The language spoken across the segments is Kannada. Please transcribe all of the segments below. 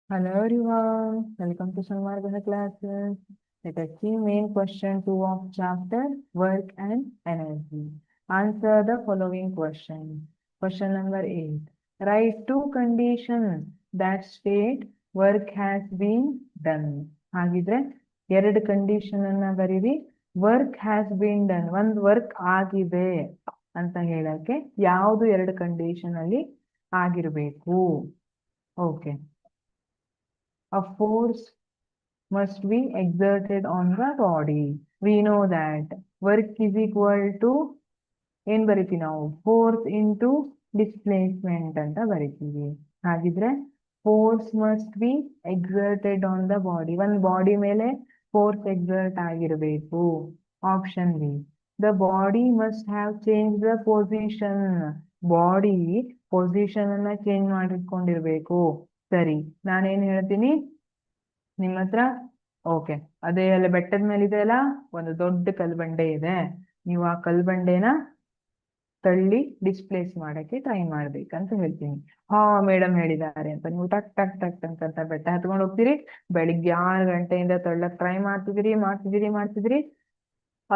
Hello everyone, welcome to Sanmargana classes. Let us see main question 2 of chapter Work and Energy. Answer the following question. Question number 8. Write two conditions that state work has been done. ಹಾಗಿದ್ರೆ ಎರಡು ಕಂಡೀಷನ್ ಅನ್ನ ಬರೀರಿ. ವರ್ಕ್ ಹ್ಯಾಸ್ ಬೀನ್ ಡನ್, ಒಂದು ವರ್ಕ್ ಆಗಿದೆ ಅಂತ ಹೇಳಕ್ಕೆ ಯಾವುದು ಎರಡು ಕಂಡೀಷನ್ ಅಲ್ಲಿ ಆಗಿರಬೇಕು? Okay. A force must be exerted on the body. We know that work is equal to ಏನ್ ಬರಿತೀವಿ ನಾವು? ಫೋರ್ಸ್ ಇಂಟು ಡಿಸ್ಪ್ಲೇಸ್ಮೆಂಟ್ ಅಂತ ಬರಿತೀವಿ. ಹಾಗಿದ್ರೆ force must be exerted on the body, ಒಂದು ಬಾಡಿ ಮೇಲೆ ಫೋರ್ಸ್ ಎಕ್ಸರ್ಟ್ ಆಗಿರಬೇಕು. Option B, the body must have change the position, body position ಅನ್ನ ಚೇಂಜ್ ಮಾಡಿಟ್ಕೊಂಡಿರ್ಬೇಕು. ಸರಿ, ನಾನೇನ್ ಹೇಳ್ತೀನಿ ನಿಮ್ಮ ಹತ್ರ? ಓಕೆ, ಅದೇ ಅಲ್ಲ ಬೆಟ್ಟದ ಮೇಲೆ ಇದೆ ಅಲ್ಲ, ಒಂದು ದೊಡ್ಡ ಕಲ್ಬಂಡೆ ಇದೆ. ನೀವು ಆ ಕಲ್ಬಂಡೆನ ತಳ್ಳಿ ಡಿಸ್ಪ್ಲೇಸ್ ಮಾಡಕ್ಕೆ ಟ್ರೈ ಮಾಡ್ಬೇಕಂತ ಹೇಳ್ತೀನಿ. ಹಾ ಮೇಡಮ್ ಹೇಳಿದ್ದಾರೆ ಅಂತ ನೀವು ಟಕ್ ಟಕ್ ಟಕ್ ಟಕ್ ಅಂತ ಬೆಟ್ಟ ಹತ್ಕೊಂಡು ಹೋಗ್ತೀರಿ. ಬೆಳಿಗ್ಗೆ 6 ಗಂಟೆಯಿಂದ ತಳ್ಳಕ್ ಟ್ರೈ ಮಾಡ್ತಿದ್ದೀರಿ.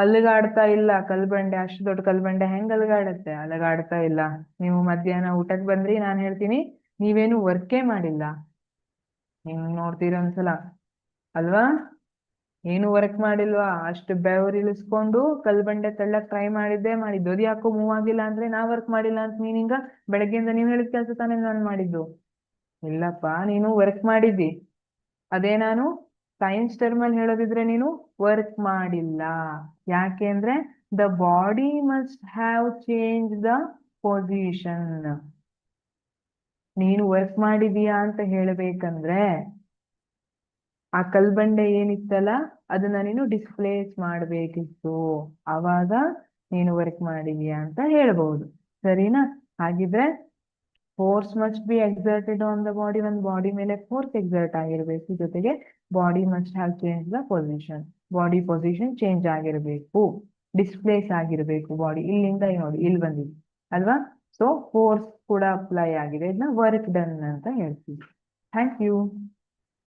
ಅಲುಗಾಡ್ತಾ ಇಲ್ಲ ಕಲ್ಬಂಡೆ. ಅಷ್ಟು ದೊಡ್ಡ ಕಲ್ಬಂಡೆ ಹೆಂಗ್ ಅಲುಗಾಡುತ್ತೆ? ಅಲುಗಾಡ್ತಾ ಇಲ್ಲ. ನೀವು ಮಧ್ಯಾಹ್ನ ಊಟಕ್ಕೆ ಬಂದ್ರಿ, ನಾನು ಹೇಳ್ತೀನಿ ನೀವೇನು ವರ್ಕೇ ಮಾಡಿಲ್ಲ. ನೀವು ನೋಡ್ತೀರಿ ಒಂದ್ಸಲ, ಅಲ್ವಾ? ಏನು ವರ್ಕ್ ಮಾಡಿಲ್ವಾ? ಅಷ್ಟು ಬೆವರಿಳಿಸ್ಕೊಂಡು ಕಲ್ಬಂಡೆ ತಳ್ಳಕ್ ಟ್ರೈ ಮಾಡಿದ್ದು. ಅದು ಯಾಕೋ ಮೂವ್ ಆಗಿಲ್ಲ ಅಂದ್ರೆ ನಾ ವರ್ಕ್ ಮಾಡಿಲ್ಲ ಅಂತ ನೀನಿಂಗ ಬೆಳಗ್ಗೆಯಿಂದ ನೀವು ಹೇಳಿದ ಕೆಲಸ ತಾನೇ ನಾನು ಮಾಡಿದ್ದು. ಇಲ್ಲಪ್ಪ, ನೀನು ವರ್ಕ್ ಮಾಡಿದ್ದಿ. ಅದೇ ನಾನು ಸೈನ್ಸ್ ಟರ್ಮ್ ಅಲ್ಲಿ ಹೇಳೋದಿದ್ರೆ ನೀನು ವರ್ಕ್ ಮಾಡಿಲ್ಲ. ಯಾಕೆ ಅಂದ್ರೆ the body must have change the position. ನೀನು ವರ್ಕ್ ಮಾಡಿದೀಯಾ ಅಂತ ಹೇಳ್ಬೇಕಂದ್ರೆ ಆ ಕಲ್ಬಂಡೆ ಏನಿತ್ತಲ್ಲ ಅದನ್ನ ನೀನು ಡಿಸ್ಪ್ಲೇಸ್ ಮಾಡಬೇಕಿತ್ತು. ಆವಾಗ ನೀನು ವರ್ಕ್ ಮಾಡಿದೀಯಾ ಅಂತ ಹೇಳ್ಬಹುದು. ಸರಿನಾ? ಹಾಗಿದ್ರೆ force must be exerted on the body, ಒಂದು ಬಾಡಿ ಮೇಲೆ ಫೋರ್ಸ್ ಎಕ್ಸರ್ಟ್ ಆಗಿರ್ಬೇಕು. ಜೊತೆಗೆ body must have change the position, body position change ಆಗಿರ್ಬೇಕು, ಡಿಸ್ಪ್ಲೇಸ್ ಆಗಿರ್ಬೇಕು ಬಾಡಿ. ಇಲ್ಲಿಂದ ನೋಡಿ ಇಲ್ಲಿ ಬಂದಿದೆ ಅಲ್ವಾ? ಸೊ ಫೋರ್ಸ್ ಕೂಡ ಅಪ್ಲೈ ಆಗಿದೆ, ಇದನ್ನ ವರ್ಕ್ ಡನ್ ಅಂತ ಹೇಳ್ತೀವಿ. Thank you.